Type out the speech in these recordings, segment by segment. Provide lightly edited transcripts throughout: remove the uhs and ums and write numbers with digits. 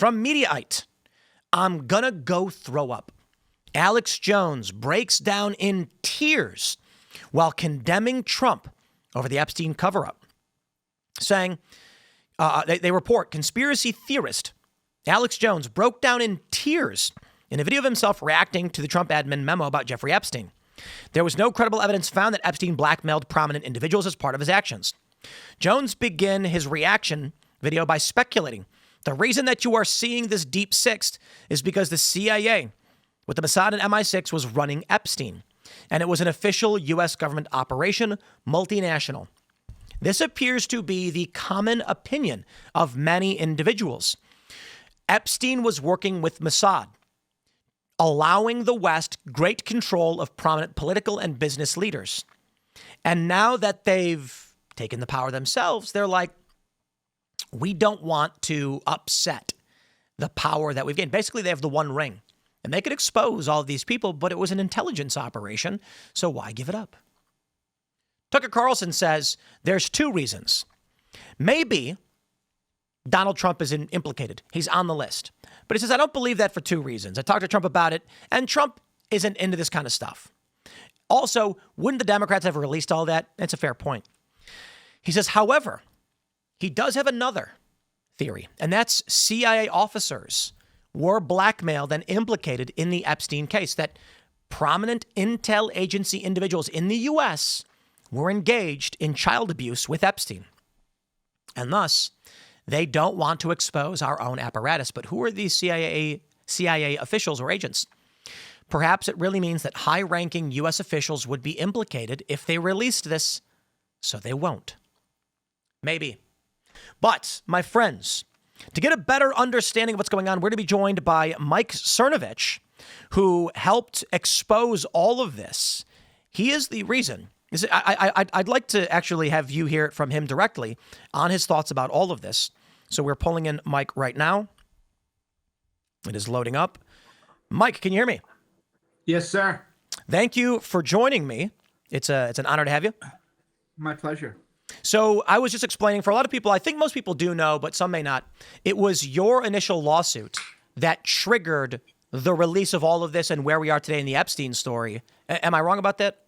From Mediaite, I'm gonna go throw up. Alex Jones breaks down in tears while condemning Trump over the Epstein cover-up, saying, they report, conspiracy theorist Alex Jones broke down in tears in a video of himself reacting to the Trump admin memo about Jeffrey Epstein. There was no credible evidence found that Epstein blackmailed prominent individuals as part of his actions. Jones began his reaction video by speculating the reason that you are seeing this deep sixth is because the CIA with the Mossad and MI6 was running Epstein, and it was an official U.S. government operation, multinational. This appears to be the common opinion of many individuals. Epstein was working with Mossad, allowing the West great control of prominent political and business leaders. And now that they've taken the power themselves, they're like, we don't want to upset the power that we've gained. Basically, they have the one ring. And they could expose all of these people, but it was an intelligence operation, so why give it up? Tucker Carlson says there's two reasons. Maybe Donald Trump is implicated. He's on the list. But he says, I don't believe that for two reasons. I talked to Trump about it, and Trump isn't into this kind of stuff. Also, wouldn't the Democrats have released all that? That's a fair point. He says, however, he does have another theory, and that's CIA officers were blackmailed and implicated in the Epstein case, that prominent intel agency individuals in the U.S. were engaged in child abuse with Epstein. And thus, they don't want to expose our own apparatus. But who are these CIA officials or agents? Perhaps it really means that high-ranking U.S. officials would be implicated if they released this, so they won't. Maybe. But, my friends, to get a better understanding of what's going on, we're going to be joined by Mike Cernovich, who helped expose all of this. He is the reason. I'd like to actually have you hear it from him directly on his thoughts about all of this. So we're pulling in Mike right now. It is loading up. Mike, can you hear me? Yes, sir. Thank you for joining me. It's an honor to have you. My pleasure. So I was just explaining for a lot of people, I think most people do know, but some may not. It was your initial lawsuit that triggered the release of all of this and where we are today in the Epstein story. Am I wrong about that?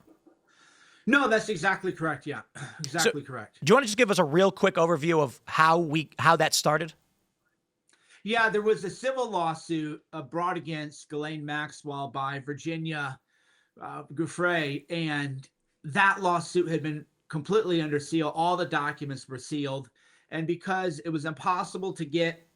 No, that's exactly correct. Yeah, exactly correct. Do you want to just give us a real quick overview of how that started? Yeah, there was a civil lawsuit brought against Ghislaine Maxwell by Virginia Giuffre, and that lawsuit had been completely under seal. All the documents were sealed. And because it was impossible to get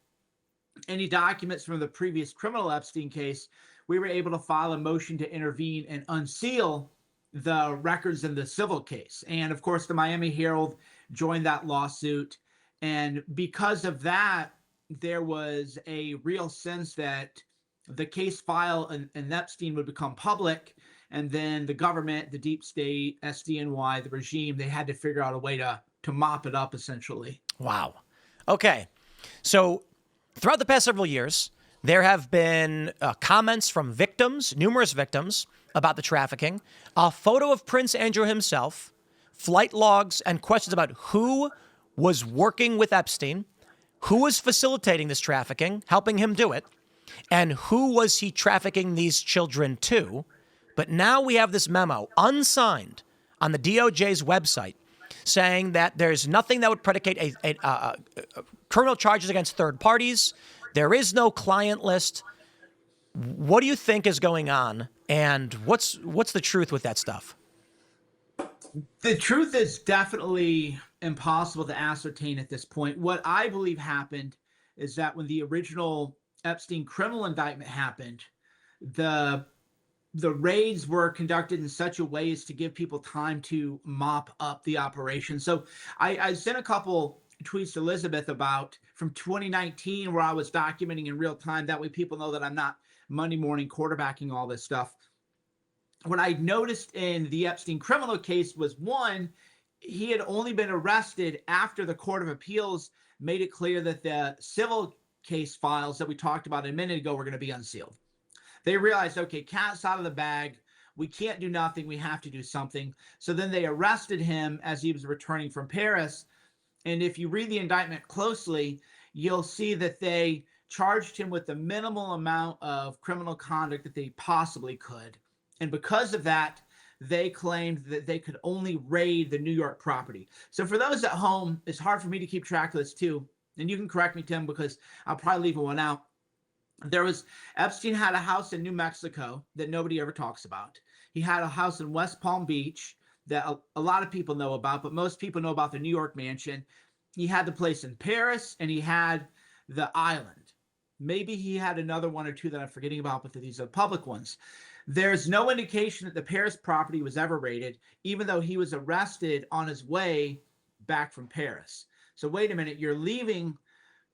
any documents from the previous criminal Epstein case, we were able to file a motion to intervene and unseal the records in the civil case. And of course, the Miami Herald joined that lawsuit. And because of that, there was a real sense that the case file and Epstein would become public. And then the government, the deep state, SDNY, the regime, they had to figure out a way to mop it up, essentially. Wow. Okay. So throughout the past several years, there have been comments from victims, numerous victims, about the trafficking, a photo of Prince Andrew himself, flight logs, and questions about who was working with Epstein, who was facilitating this trafficking, helping him do it, and who was he trafficking these children to. But now we have this memo, unsigned, on the DOJ's website, saying that there's nothing that would predicate criminal charges against third parties. There is no client list. What do you think is going on, and what's the truth with that stuff? The truth is definitely impossible to ascertain at this point. What I believe happened is that when the original Epstein criminal indictment happened, the raids were conducted in such a way as to give people time to mop up the operation. So I sent a couple tweets to Elizabeth about from 2019 where I was documenting in real time. That way people know that I'm not Monday morning quarterbacking all this stuff. What I noticed in the Epstein criminal case was, one, he had only been arrested after the Court of Appeals made it clear that the civil case files that we talked about a minute ago were going to be unsealed. They realized, okay, cat's out of the bag. We can't do nothing. We have to do something. So then they arrested him as he was returning from Paris. And if you read the indictment closely, you'll see that they charged him with the minimal amount of criminal conduct that they possibly could. And because of that, they claimed that they could only raid the New York property. So for those at home, it's hard for me to keep track of this too. And you can correct me, Tim, because I'll probably leave one out. Epstein had a house in New Mexico that nobody ever talks about. He had a house in West Palm Beach that a lot of people know about, but most people know about the New York mansion. He had the place in Paris, and he had the island. Maybe he had another one or two that I'm forgetting about, but these are public ones. There's no indication that the Paris property was ever raided, even though he was arrested on his way back from Paris. So wait a minute, you're leaving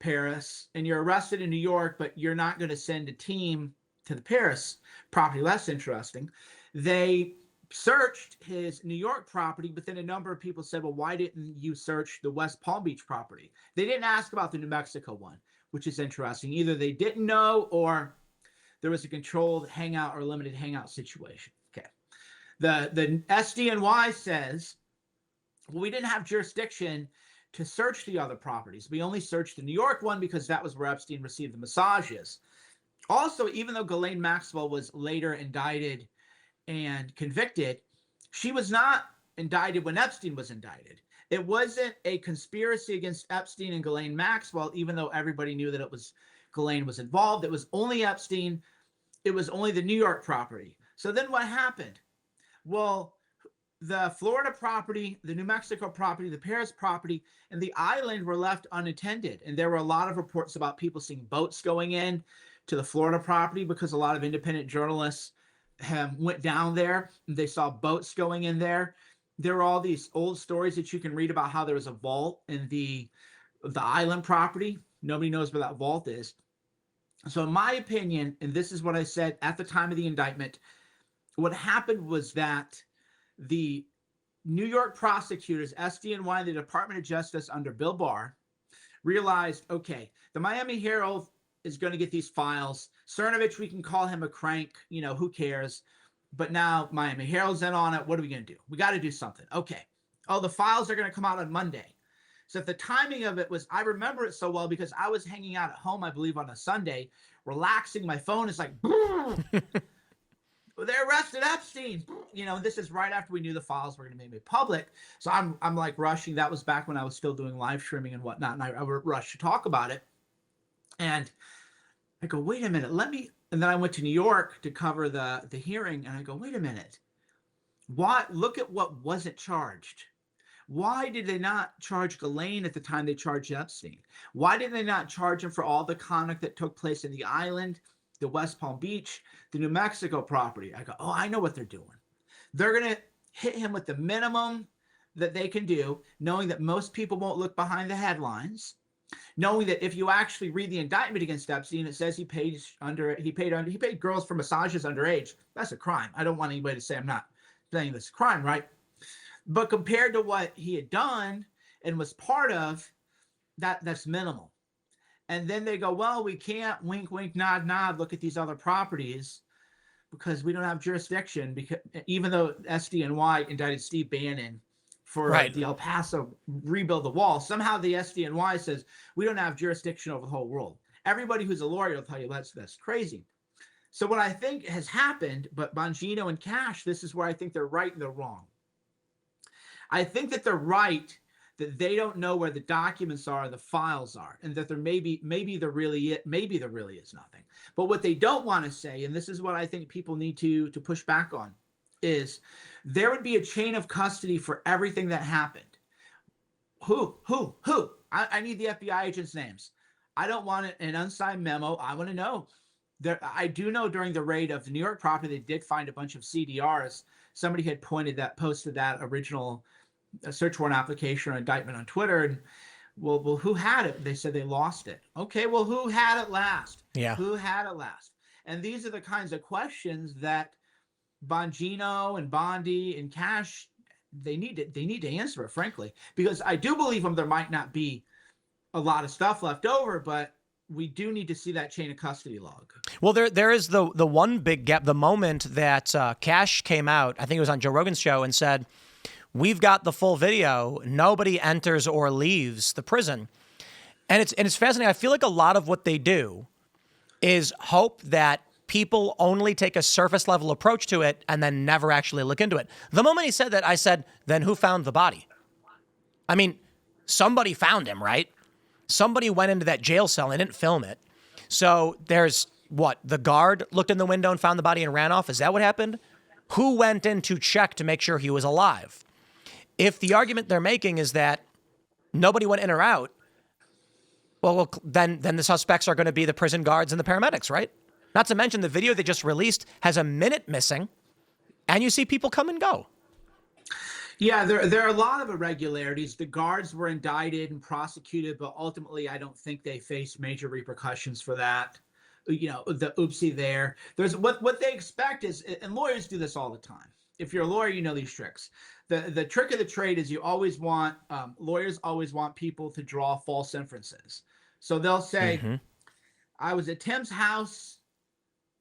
Paris and you're arrested in New York, but you're not going to send a team to the Paris property. That's interesting. They searched his New York property, but then a number of people said, well, why didn't you search the West Palm Beach property? They didn't ask about the New Mexico one, which is interesting. Either they didn't know or there was a controlled hangout or limited hangout situation. Okay. The SDNY says, well, we didn't have jurisdiction to search the other properties. We only searched the New York one because that was where Epstein received the massages. Also, even though Ghislaine Maxwell was later indicted and convicted, she was not indicted when Epstein was indicted. It wasn't a conspiracy against Epstein and Ghislaine Maxwell, even though everybody knew that it was Ghislaine was involved. It was only Epstein. It was only the New York property. So then what happened? Well, the Florida property, the New Mexico property, the Paris property, and the island were left unattended. And there were a lot of reports about people seeing boats going in to the Florida property because a lot of independent journalists went down there and they saw boats going in there. There are all these old stories that you can read about how there was a vault in the island property. Nobody knows where that vault is. So in my opinion, and this is what I said at the time of the indictment, what happened was that the New York prosecutors, SDNY, and the Department of Justice under Bill Barr, realized, okay, the Miami Herald is going to get these files. Cernovich, we can call him a crank, who cares? But now Miami Herald's in on it. What are we going to do? We got to do something. Okay. Oh, the files are going to come out on Monday. So if the timing of it was, I remember it so well because I was hanging out at home, I believe on a Sunday, relaxing. My phone is like, they arrested Epstein. This is right after we knew the files were going to be made public. So I'm like rushing. That was back when I was still doing live streaming and whatnot. And I rushed to talk about it. And I go, wait a minute, and then I went to New York to cover the hearing. And I go, wait a minute. Why? Look at what wasn't charged. Why did they not charge Ghislaine at the time they charged Epstein? Why did they not charge him for all the conduct that took place in the island, the West Palm Beach, the New Mexico property? I go, oh, I know what they're doing. They're going to hit him with the minimum that they can do, knowing that most people won't look behind the headlines, knowing that if you actually read the indictment against Epstein, it says he paid girls for massages underage. That's a crime. I don't want anybody to say I'm not saying this is a crime, right? But compared to what he had done and was part of, that's minimal. And then they go, well, we can't wink, wink, nod, nod, look at these other properties because we don't have jurisdiction, because even though SDNY indicted Steve Bannon for the El Paso rebuild the wall, somehow the SDNY says we don't have jurisdiction over the whole world. Everybody who's a lawyer will tell you that's crazy. So what I think has happened, but Bongino and Cash, this is where I think they're right and they're wrong. I think that they're right that they don't know where the documents are, the files are, and that there maybe there really is nothing. But what they don't want to say, and this is what I think people need to push back on, is there would be a chain of custody for everything that happened. Who? I need the FBI agents' names. I don't want an unsigned memo. I want to know. I do know during the raid of the New York property, they did find a bunch of CDRs. Somebody had posted that original search warrant application or indictment on Twitter. And well, who had it? They said they lost it. Okay, well, who had it last? Yeah. Who had it last? And these are the kinds of questions that Bongino and Bondi and Cash, they need to answer it, frankly, because I do believe them. There might not be a lot of stuff left over, but we do need to see that chain of custody log. Well, there is the one big gap. The moment that Cash came out, I think it was on Joe Rogan's show, and said, we've got the full video. Nobody enters or leaves the prison. And it's fascinating. I feel like a lot of what they do is hope that people only take a surface level approach to it and then never actually look into it. The moment he said that, I said, then who found the body? I mean, somebody found him, right? Somebody went into that jail cell and didn't film it. So there's what? The guard looked in the window and found the body and ran off? Is that what happened? Who went in to check to make sure he was alive? If the argument they're making is that nobody went in or out, well, then the suspects are going to be the prison guards and the paramedics, right? Not to mention the video they just released has a minute missing, and you see people come and go. Yeah, there are a lot of irregularities. The guards were indicted and prosecuted, but ultimately, I don't think they faced major repercussions for that. You know, the oopsie there. There's what they expect is, and lawyers do this all the time. If you're a lawyer, you know these tricks. The trick of the trade is you always want lawyers always want people to draw false inferences. So they'll say, I was at Tim's house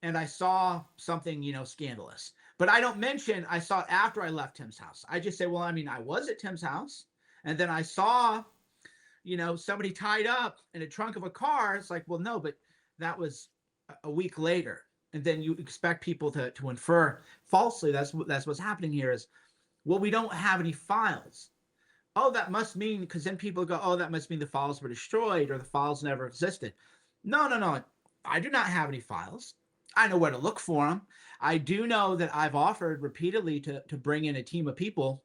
and I saw something, scandalous. But I don't mention I saw it after I left Tim's house. I just say, well, I mean, I was at Tim's house and then I saw, somebody tied up in a trunk of a car. It's like, well, no, but that was a week later. And then you expect people to infer falsely. That's what's happening here is, well, we don't have any files. Oh, that must mean, because then people go, oh, that must mean the files were destroyed or the files never existed. No. I do not have any files. I know where to look for them. I do know that I've offered repeatedly to bring in a team of people,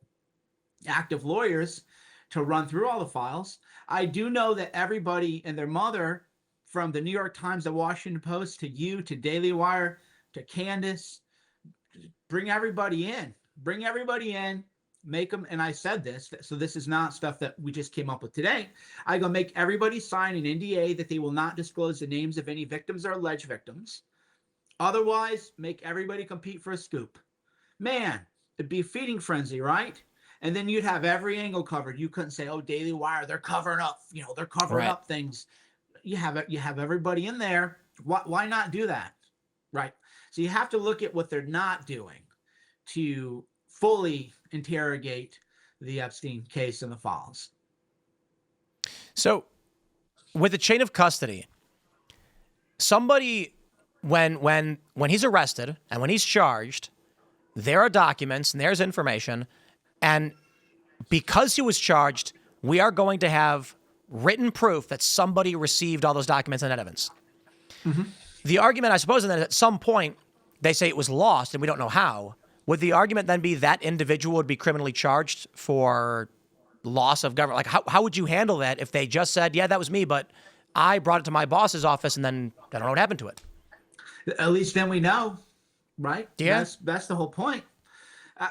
active lawyers, to run through all the files. I do know that everybody and their mother, from the New York Times, the Washington Post, to you, to Daily Wire, to Candace, bring everybody in. Bring everybody in, make them, and I said this, so this is not stuff that we just came up with today. I go make everybody sign an NDA that they will not disclose the names of any victims or alleged victims. Otherwise, make everybody compete for a scoop. Man, it'd be a feeding frenzy, right? And then you'd have every angle covered. You couldn't say, oh, Daily Wire, they're covering up, they're covering up things. You have everybody in there. Why not do that? Right? So you have to look at what they're not doing to fully interrogate the Epstein case and the files. So with the chain of custody, somebody, when he's arrested and when he's charged, there are documents and there's information. And because he was charged, we are going to have written proof that somebody received all those documents and evidence. The argument, I suppose, is that at some point they say it was lost and we don't know how. Would the argument then be that individual would be criminally charged for loss of government? Like, how would you handle that if they just said, yeah, that was me, but I brought it to my boss's office and then I don't know what happened to it? At least then we know, right? Yeah. That's the whole point.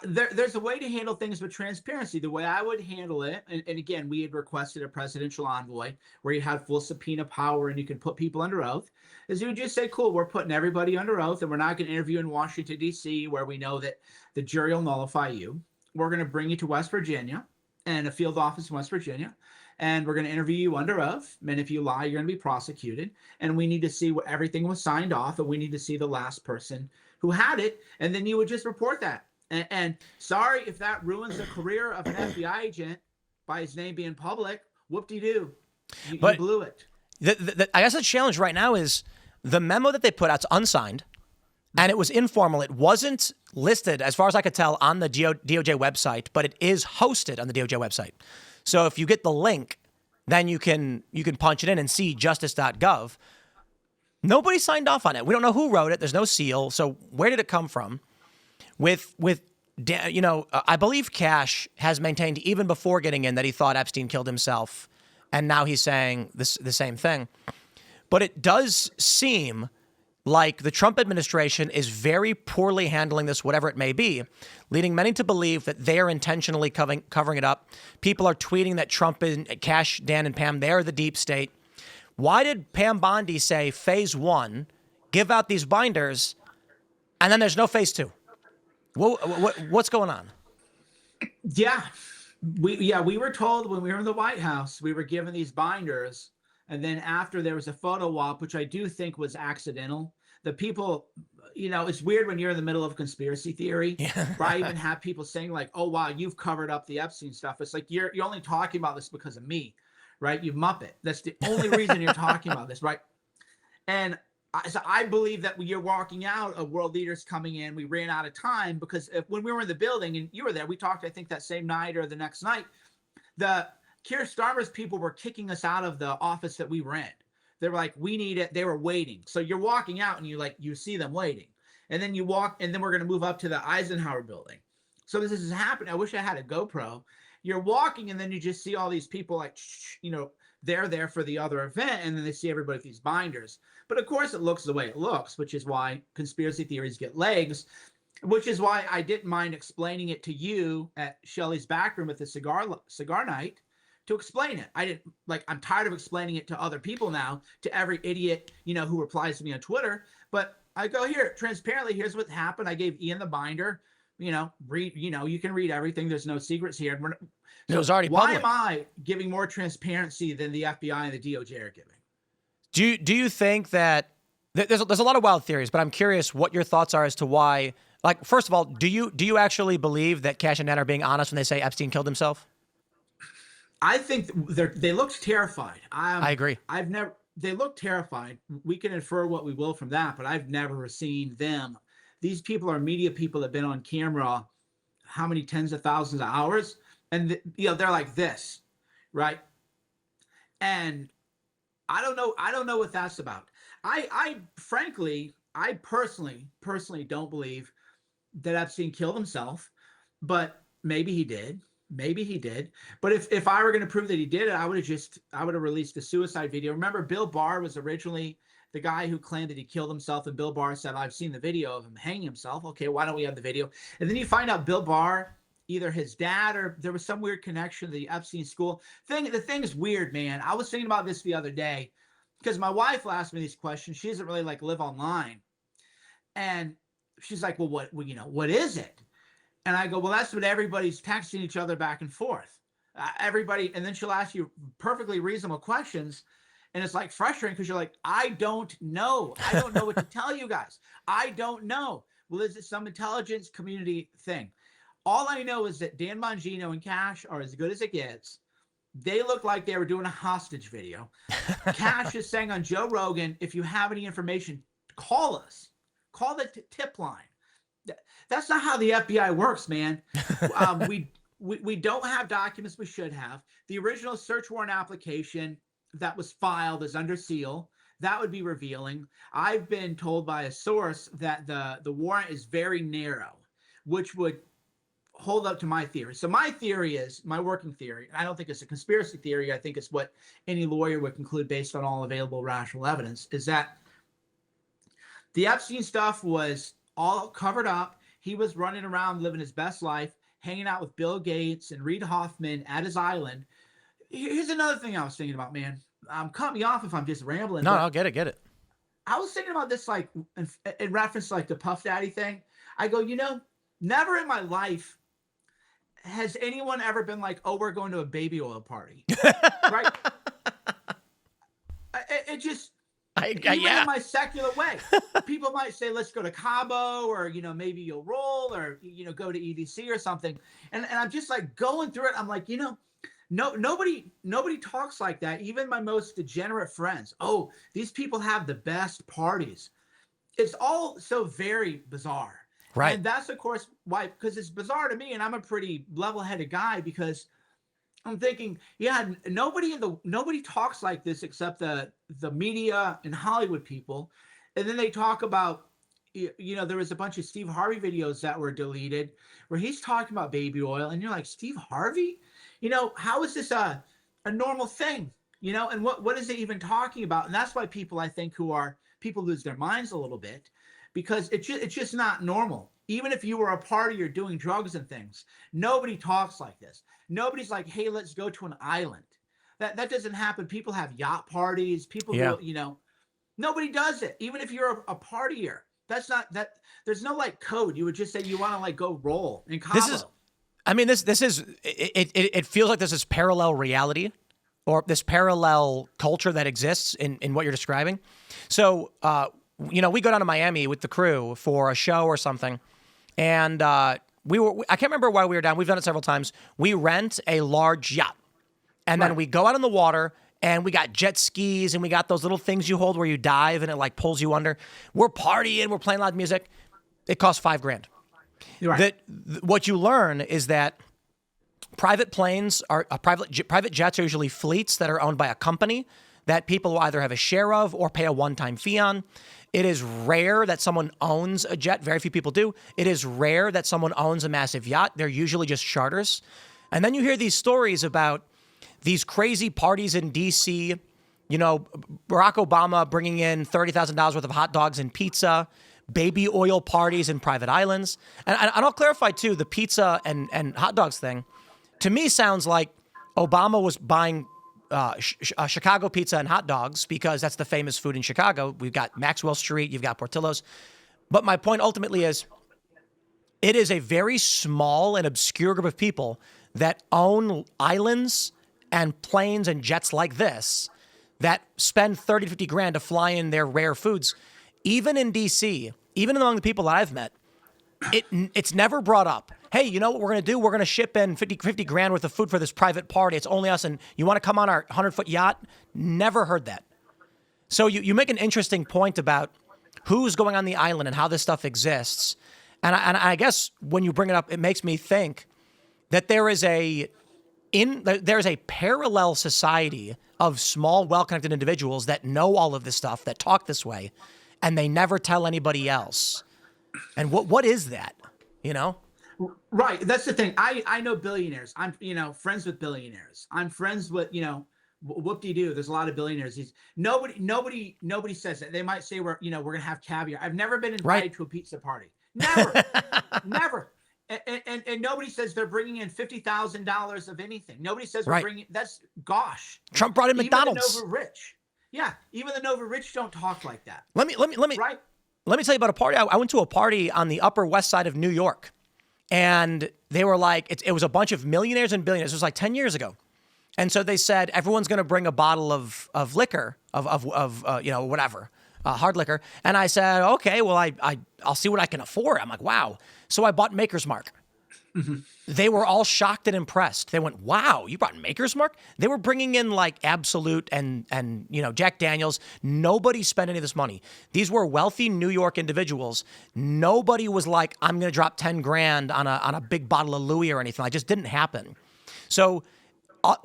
There's a way to handle things with transparency. The way I would handle it, and again, we had requested a presidential envoy where you had full subpoena power and you can put people under oath, is you would just say, cool, we're putting everybody under oath and we're not going to interview in Washington, D.C., where we know that the jury will nullify you. We're going to bring you to West Virginia and a field office in West Virginia, and we're going to interview you under oath. And if you lie, you're going to be prosecuted. And we need to see what everything was signed off, and we need to see the last person who had it. And then you would just report that. And sorry if that ruins the career of an FBI agent by his name being public. Whoop-de-doo. You blew it. I guess the challenge right now is the memo that they put out's unsigned, and it was informal. It wasn't listed, as far as I could tell, on the DOJ website, but it is hosted on the DOJ website. So if you get the link, then you can punch it in and see justice.gov. Nobody signed off on it. We don't know who wrote it. There's no seal. So where did it come from? I believe Cash has maintained even before getting in that he thought Epstein killed himself, and now he's saying the same thing. But it does seem like the Trump administration is very poorly handling this, whatever it may be, leading many to believe that they are intentionally covering it up. People are tweeting that Trump and Cash, Dan, and Pam, they're the deep state. Why did Pam Bondi say phase 1, give out these binders, and then there's no phase 2? What's going on? Yeah, we were told when we were in the White House, we were given these binders, and then after there was a photo op, which I do think was accidental. The people, it's weird when you're in the middle of a conspiracy theory. Yeah. Where I even have people saying like, "Oh wow, you've covered up the Epstein stuff." It's like you're only talking about this because of me, right? You muppet. That's the only reason you're talking about this, right? And so I believe that when you're walking out, a world leader's coming in. We ran out of time because when we were in the building and you were there, we talked, I think that same night or the next night, the Keir Starmer's people were kicking us out of the office that we were in. They were like, we need it. They were waiting. So you're walking out and you see them waiting. And then you walk, and then we're going to move up to the Eisenhower building. So this is happening. I wish I had a GoPro. You're walking, and then you just see all these people like, they're there for the other event, and then they see everybody with these binders. But of course, it looks the way it looks, which is why conspiracy theories get legs, which is why I didn't mind explaining it to you at Shelley's back room at the cigar night to explain it. I didn't I'm tired of explaining it to other people now, to every idiot, who replies to me on Twitter. But I go, here, transparently, here's what happened. I gave Ian the binder, read, you can read everything. There's no secrets here. It was already why public. am I giving more transparency than the FBI and the DOJ are giving? Do you think that there's a lot of wild theories, but I'm curious what your thoughts are as to why? Like, first of all, do you actually believe that Cash and Nat are being honest when they say Epstein killed himself? I think they looked terrified. I agree. They look terrified. We can infer what we will from that, but I've never seen them. These people are media people that have been on camera how many tens of thousands of hours, and they're like this, right? And I don't know what that's about. I frankly, I personally don't believe that Epstein killed himself, but maybe he did. Maybe he did. But if I were going to prove that he did it, I would have released the suicide video. Remember, Bill Barr was originally the guy who claimed that he killed himself, and Bill Barr said, I've seen the video of him hanging himself. Okay, why don't we have the video? And then you find out Bill Barr, either his dad or there was some weird connection to the Epstein school thing. The thing is weird, man. I was thinking about this the other day because my wife asked me these questions. She doesn't really live online. And she's like, well, what is it? And I go, well, that's what everybody's texting each other back and forth. Everybody, and then she'll ask you perfectly reasonable questions. And it's frustrating because you're like, I don't know. I don't know what to tell you guys. I don't know. Well, is it some intelligence community thing? All I know is that Dan Bongino and Cash are as good as it gets. They look like they were doing a hostage video. Cash is saying on Joe Rogan, if you have any information, call us. Call the tip line. That's not how the FBI works, man. We don't have documents we should have. The original search warrant application that was filed is under seal. That would be revealing. I've been told by a source that the warrant is very narrow, which would hold up to my theory. So my theory is, my working theory, I don't think it's a conspiracy theory. I think it's what any lawyer would conclude based on all available rational evidence, is that the Epstein stuff was all covered up. He was running around living his best life, hanging out with Bill Gates and Reid Hoffman at his island. Here's another thing I was thinking about, man. Cut me off if I'm just rambling. No, I'll get it. I was thinking about this in reference to the Puff Daddy thing. I go, never in my life has anyone ever been like, oh, we're going to a baby oil party. Right? It just... Even in my secular way, people might say, let's go to Cabo, or, maybe you'll roll, or, go to EDC or something. And I'm just going through it. I'm like, nobody talks like that. Even my most degenerate friends. Oh, these people have the best parties. It's all so very bizarre. Right. And that's, of course, why, because it's bizarre to me. And I'm a pretty level-headed guy, because I'm thinking, nobody talks like this except the media and Hollywood people. And then they talk about, there was a bunch of Steve Harvey videos that were deleted where he's talking about baby oil. And you're like, Steve Harvey? How is this a normal thing? And what is it even talking about? And that's why people, I think, people lose their minds a little bit, because it's just not normal. Even if you were a party or doing drugs and things, nobody talks like this. Nobody's like, hey, let's go to an island. That doesn't happen. People have yacht parties. People do, nobody does it. Even if you're a partier, that's not that. There's no code. You would just say you want to go roll in Cabo. It feels like this is parallel reality, or this parallel culture that exists in what you're describing. So, we go down to Miami with the crew for a show or something. And I can't remember why we were down. We've done it several times. We rent a large yacht. And Right. then we go out in the water and we got jet skis and we got those little things you hold where you dive and it like pulls you under. We're partying, we're playing loud music. It costs $5,000. You're right. What you learn is that private planes are private jets are usually fleets that are owned by a company that people will either have a share of or pay a one-time fee on. It is rare that someone owns a jet. Very few people do. It is rare that someone owns a massive yacht. They're usually just charters. And then you hear these stories about these crazy parties in D.C., Barack Obama bringing in $30,000 worth of hot dogs and pizza, baby oil parties in private islands. And I'll clarify, too, the pizza and hot dogs thing, to me sounds like Obama was buying Chicago pizza and hot dogs because that's the famous food in Chicago. We've got Maxwell Street, you've got Portillo's. But my point ultimately is it is a very small and obscure group of people that own islands and planes and jets like this that spend 30 to 50 grand to fly in their rare foods. Even in DC, even among the people that I've met, it's never brought up. Hey, you know what we're going to do? We're going to ship in 50 grand worth of food for this private party. It's only us, and you want to come on our 100-foot yacht? Never heard that. So you make an interesting point about who's going on the island and how this stuff exists. And I guess when you bring it up, it makes me think that there's a parallel society of small, well-connected individuals that know all of this stuff, that talk this way, and they never tell anybody else. And what is that? Right. That's the thing. I know billionaires. I'm, friends with billionaires. I'm friends with, whoop-de-doo. There's a lot of billionaires. Nobody says that. They might say we're going to have caviar. I've never been invited to a pizza party. Never, never. And nobody says they're bringing in $50,000 of anything. Nobody says we're bringing. That's gosh. Trump brought in McDonald's. Even the Nova Rich. Yeah, even the Nova Rich don't talk like that. Let me. Right. Let me tell you about a party. I went to a party on the Upper West Side of New York, and they were like, it was a bunch of millionaires and billionaires. It was like 10 years ago. And so they said, everyone's going to bring a bottle of liquor, whatever, hard liquor. And I said, okay, well, I'll see what I can afford. I'm like, wow. So I bought Maker's Mark. Mm-hmm. They were all shocked and impressed. They went, wow, you brought Maker's Mark? They were bringing in like Absolute and Jack Daniels. Nobody spent any of this money. These were wealthy New York individuals. Nobody was like, I'm going to drop 10 grand on a big bottle of Louis or anything. It just didn't happen. So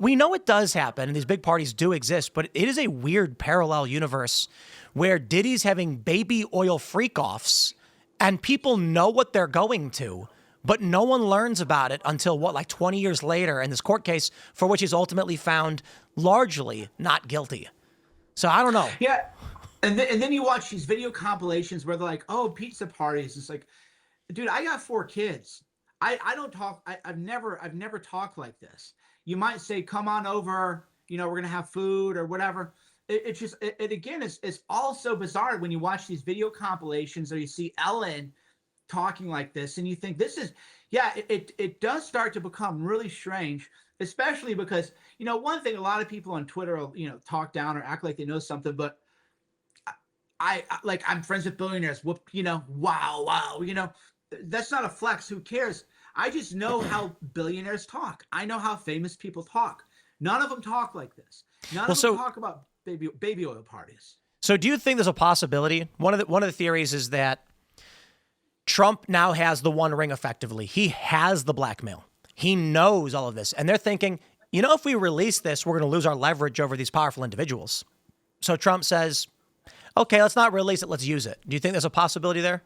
we know it does happen, and these big parties do exist, but it is a weird parallel universe where Diddy's having baby oil freak-offs, and people know what they're going to, but no one learns about it until, 20 years later in this court case for which he's ultimately found largely not guilty. So I don't know. Yeah. And then you watch these video compilations where they're like, oh, pizza parties. It's like, dude, I got 4 kids. I don't talk. I've never talked like this. You might say, come on over, we're going to have food or whatever. It's just, again, it's all so bizarre when you watch these video compilations or you see Ellen talking like this and you think this is, it does start to become really strange, especially because, one thing a lot of people on Twitter will, talk down or act like they know something, but I'm friends with billionaires. Whoop, wow, that's not a flex. Who cares? I just know how billionaires talk. I know how famous people talk. None of them talk like this. None of them talk about baby oil parties. So do you think there's a possibility? One of the theories is that Trump now has the One Ring effectively. He has the blackmail. He knows all of this. And they're thinking, if we release this, we're going to lose our leverage over these powerful individuals. So Trump says, okay, let's not release it. Let's use it. Do you think there's a possibility there?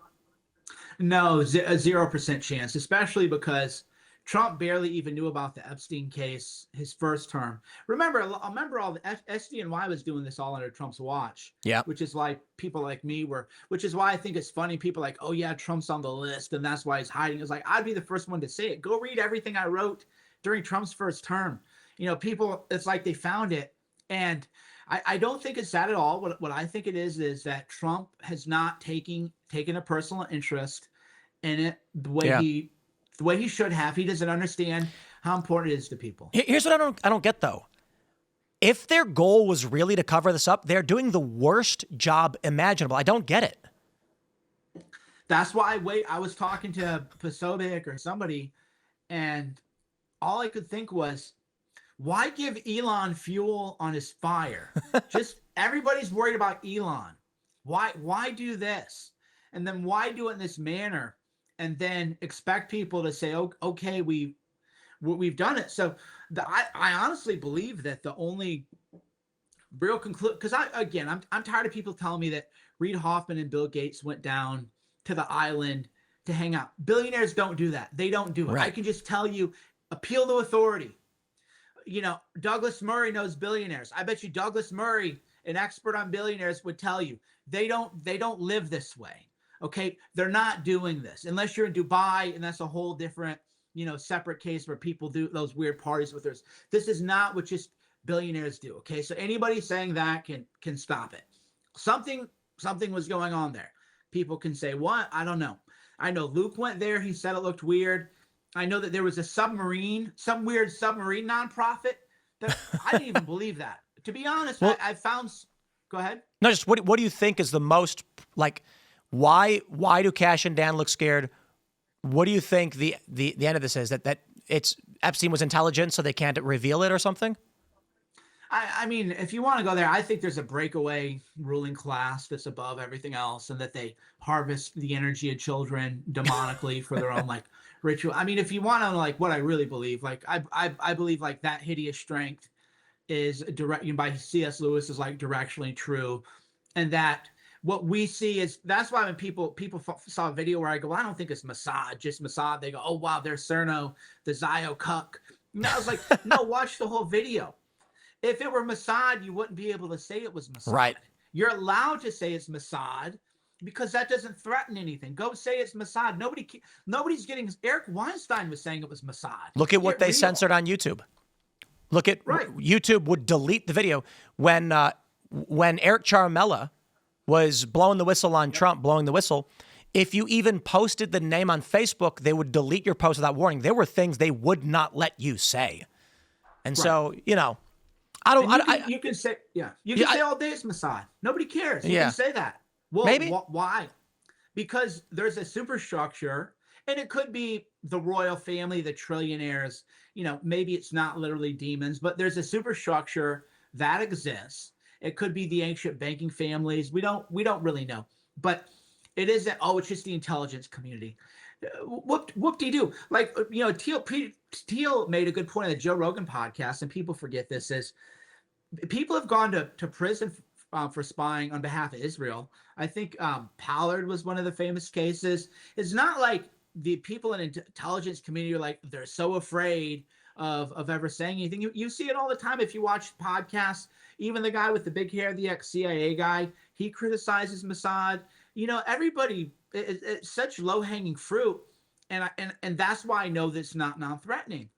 No, a 0% chance, especially because Trump barely even knew about the Epstein case his first term. Remember all the SDNY was doing this all under Trump's watch. Yeah. Which is why people like me which is why I think it's funny. People like, oh yeah, Trump's on the list and that's why he's hiding. It's like, I'd be the first one to say it. Go read everything I wrote during Trump's first term. People, it's like they found it. And I don't think it's that at all. What I think it is that Trump has not taken a personal interest in it the way he should have. He doesn't understand how important it is to people. Here's what I don't get though. If their goal was really to cover this up, they're doing the worst job imaginable. I don't get it. That's why I was talking to Posobiec or somebody, and all I could think was, Why give Elon fuel on his fire? Just everybody's worried about Elon. Why do this? And then why do it in this manner? And then expect people to say, "Oh, okay, we've done it." So I honestly believe that the only real conclude, because I'm tired of people telling me that Reid Hoffman and Bill Gates went down to the island to hang out. Billionaires don't do that. They don't do it. Right. I can just tell you, appeal to authority. Douglas Murray knows billionaires. I bet you Douglas Murray, an expert on billionaires, would tell you they don't live this way. Okay, they're not doing this unless you're in Dubai, and that's a whole different separate case where people do those weird parties with us. This is not what just billionaires do. Okay, so anybody saying that can stop it. Something was going on there. People can say what? I don't know. I know Luke went there. He said it looked weird. I know that there was a submarine, some weird submarine nonprofit that I didn't even believe that. To be honest, well, I found. Go ahead. No, just what do you think is the most like? Why do Cash and Dan look scared? What do you think the end of this is? That it's Epstein was intelligent, so they can't reveal it or something? I mean, if you want to go there, I think there's a breakaway ruling class that's above everything else, and that they harvest the energy of children demonically for their own ritual. I mean, if you want to what I really believe, I believe that hideous strength is direct by C.S. Lewis is directionally true, and that what we see is that's why when people saw a video where I go, well, I don't think it's Mossad, just Mossad. They go, oh wow, there's Cerno, the Zio cuck. And I was like, no, watch the whole video. If it were Mossad, you wouldn't be able to say it was Mossad. Right. You're allowed to say it's Mossad because that doesn't threaten anything. Go say it's Mossad. Nobody's getting. Eric Weinstein was saying it was Mossad. Look at what they censored on YouTube. Look at YouTube would delete the video when Eric Charmella was blowing the whistle on Trump, blowing the whistle. If you even posted the name on Facebook, they would delete your post without warning. There were things they would not let you say, and so I don't. You can say You can say all day it's Mossad. Nobody cares. You can say that. Well, maybe why? Because there's a superstructure, and it could be the royal family, the trillionaires. Maybe it's not literally demons, but there's a superstructure that exists. It could be the ancient banking families. We don't really know, but it isn't. Oh, it's just the intelligence community. Whoop-de-doo. Teal made a good point on the Joe Rogan podcast, and people forget this, is people have gone to prison for spying on behalf of Israel. I think Pollard was one of the famous cases. It's not like the people in the intelligence community are they're so afraid of ever saying anything. You see it all the time if you watch podcasts. Even the guy with the big hair, the ex-CIA guy, he criticizes Mossad. Everybody, it's such low-hanging fruit. And that's why I know that's not non-threatening,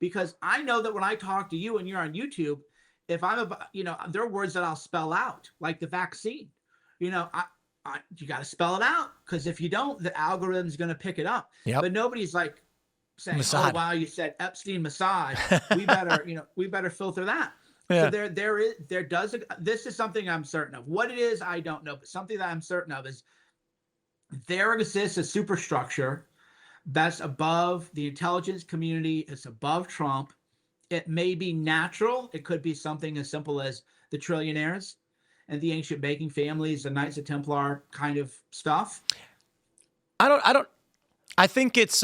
because I know that when I talk to you and you're on YouTube, if I'm there are words that I'll spell out, like the vaccine. You got to spell it out, because if you don't, the algorithm's going to pick it up. Yep. But nobody's saying, Mossad. "Oh wow, you said Epstein, Mossad. We better filter that." Yeah. So this is something I'm certain of. What it is, I don't know, but something that I'm certain of is there exists a superstructure that's above the intelligence community. It's above Trump. It may be natural. It could be something as simple as the trillionaires and the ancient banking families, the Knights of Templar kind of stuff. I think it's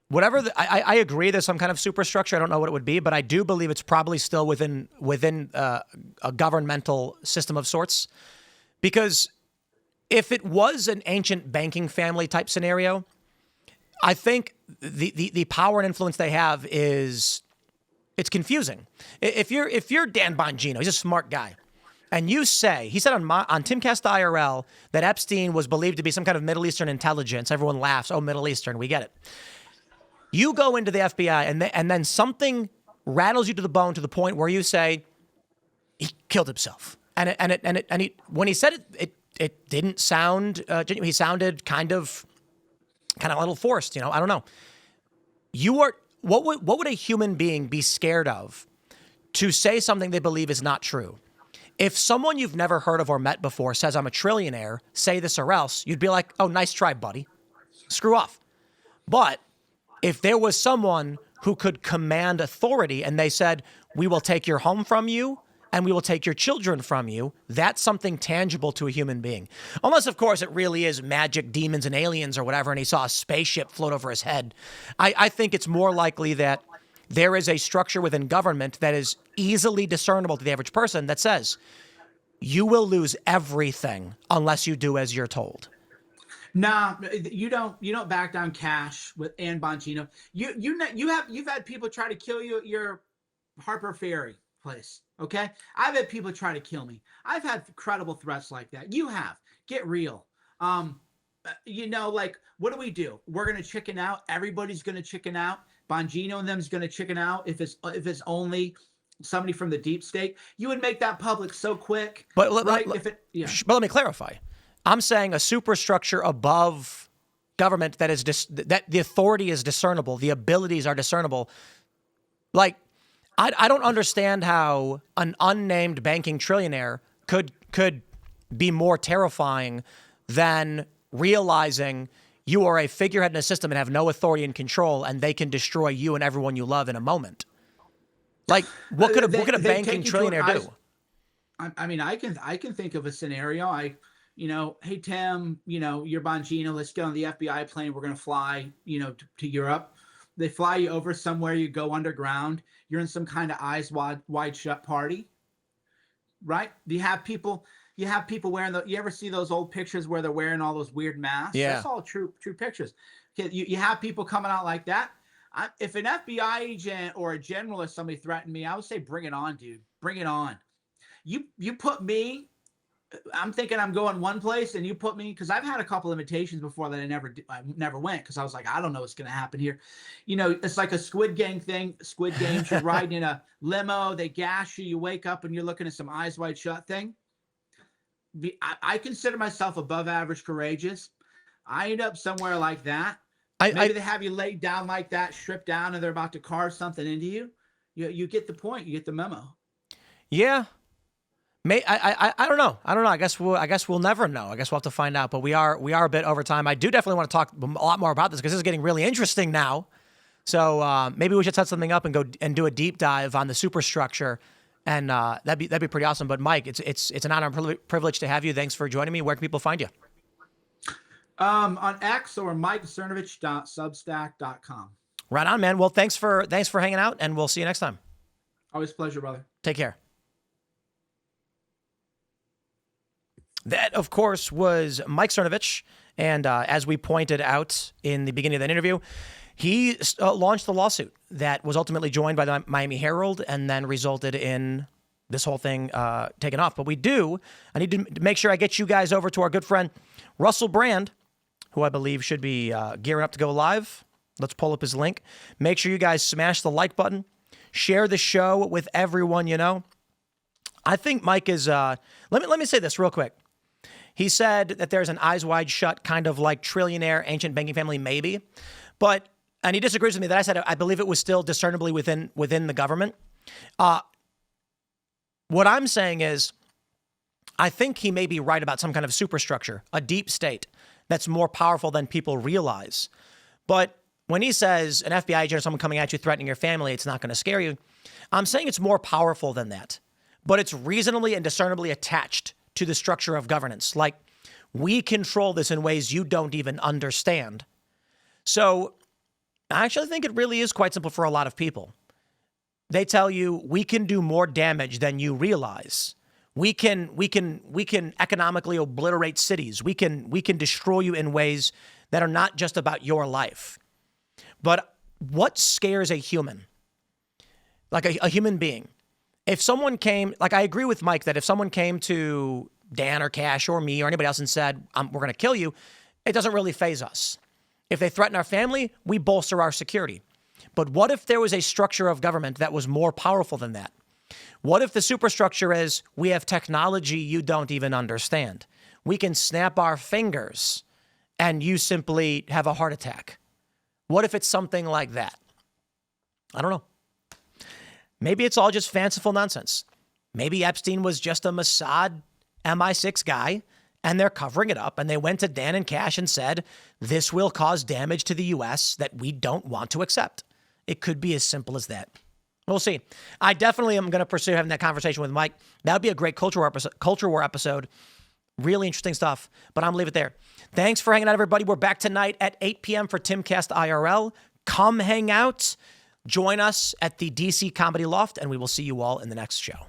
whatever. I agree there's some kind of superstructure. I don't know what it would be, but I do believe it's probably still within a governmental system of sorts. Because if it was an ancient banking family type scenario, I think the power and influence they have it's confusing. If you're Dan Bongino, he's a smart guy, and you say, he said on Timcast IRL that Epstein was believed to be some kind of Middle Eastern intelligence. Everyone laughs. Oh, Middle Eastern, we get it. You go into the FBI and then something rattles you to the bone to the point where you say he killed himself. When he said it didn't sound genuine. He sounded kind of a little forced. I don't know. What would a human being be scared of to say something they believe is not true? If someone you've never heard of or met before says, I'm a trillionaire, say this or else, you'd be like, oh, nice try, buddy. Screw off. But if there was someone who could command authority, and they said, we will take your home from you and we will take your children from you. That's something tangible to a human being. Unless, of course, it really is magic, demons, and aliens or whatever, and he saw a spaceship float over his head. I think it's more likely that there is a structure within government that is easily discernible to the average person that says, you will lose everything unless you do as you're told. Nah, you don't back down cash with Ann Bongino. You've had people try to kill you at your Harper Ferry place. Okay, I've had people try to kill me. I've had credible threats like that. You have. Get real. Like, what do? We're gonna chicken out. Everybody's gonna chicken out. Bongino and them's gonna chicken out if it's only somebody from the deep state. You would make that public so quick. But right? But let me clarify. I'm saying a superstructure above government that is that the authority is discernible, the abilities are discernible. Like, I don't understand how an unnamed banking trillionaire could be more terrifying than realizing you are a figurehead in a system and have no authority and control, and they can destroy you and everyone you love in a moment. Like, what could a banking trillionaire do? I mean, I can think of a scenario. Hey, Tim, you're Bongino. Let's get on the FBI plane. We're going to fly, to Europe. They fly you over somewhere. You go underground. You're in some kind of eyes wide shut party, right? You have people wearing you ever see those old pictures where they're wearing all those weird masks? Yeah. That's all true pictures. Okay, you have people coming out like that. If an FBI agent or a general or somebody threatened me, I would say, bring it on, dude. Bring it on. You put me, I'm thinking I'm going one place, and you put me, because I've had a couple invitations before that I never went, because I was like, I don't know what's going to happen here. It's like a Squid Game thing. Squid Games, you're riding in a limo, they gas you, you wake up and you're looking at some eyes wide shut thing. I consider myself above average courageous. I end up somewhere like that. Maybe they have you laid down like that, stripped down, and they're about to carve something into you. You get the point. You get the memo. Yeah. I don't know. I guess we'll never know. I guess we'll have to find out. But we are a bit over time. I do definitely want to talk a lot more about this, because this is getting really interesting now. So maybe we should set something up and go and do a deep dive on the superstructure, and that'd be pretty awesome. But Mike, it's an honor and privilege to have you. Thanks for joining me. Where can people find you? On X or MikeCernovich.substack.com. Right on, man. Well, thanks for hanging out, and we'll see you next time. Always a pleasure, brother. Take care. That, of course, was Mike Cernovich. And as we pointed out in the beginning of that interview, he launched the lawsuit that was ultimately joined by the Miami Herald and then resulted in this whole thing taken off. But I need to make sure I get you guys over to our good friend, Russell Brand, who I believe should be gearing up to go live. Let's pull up his link. Make sure you guys smash the like button. Share the show with everyone you know. I think Mike is, let me say this real quick. He said that there's an eyes wide shut kind of like trillionaire ancient banking family, maybe. And he disagrees with me that I said I believe it was still discernibly within the government. What I'm saying is I think he may be right about some kind of superstructure, a deep state that's more powerful than people realize. But when he says an FBI agent or someone coming at you threatening your family, it's not going to scare you, I'm saying it's more powerful than that. But it's reasonably and discernibly attached to the structure of governance. Like, we control this in ways you don't even understand. So I actually think it really is quite simple for a lot of people. They tell you we can do more damage than you realize. We can economically obliterate cities. We can destroy you in ways that are not just about your life. But what scares a human? Like a human being. If someone came, like I agree with Mike that if someone came to Dan or Cash or me or anybody else and said, we're going to kill you, it doesn't really faze us. If they threaten our family, we bolster our security. But what if there was a structure of government that was more powerful than that? What if the superstructure is we have technology you don't even understand? We can snap our fingers and you simply have a heart attack. What if it's something like that? I don't know. Maybe it's all just fanciful nonsense. Maybe Epstein was just a Mossad MI6 guy and they're covering it up, and they went to Dan and Cash and said, this will cause damage to the U.S. that we don't want to accept. It could be as simple as that. We'll see. I definitely am going to pursue having that conversation with Mike. That would be a great culture war episode. Really interesting stuff, but I'm going to leave it there. Thanks for hanging out, everybody. We're back tonight at 8 p.m. for Timcast IRL. Come hang out. Join us at the DC Comedy Loft, and we will see you all in the next show.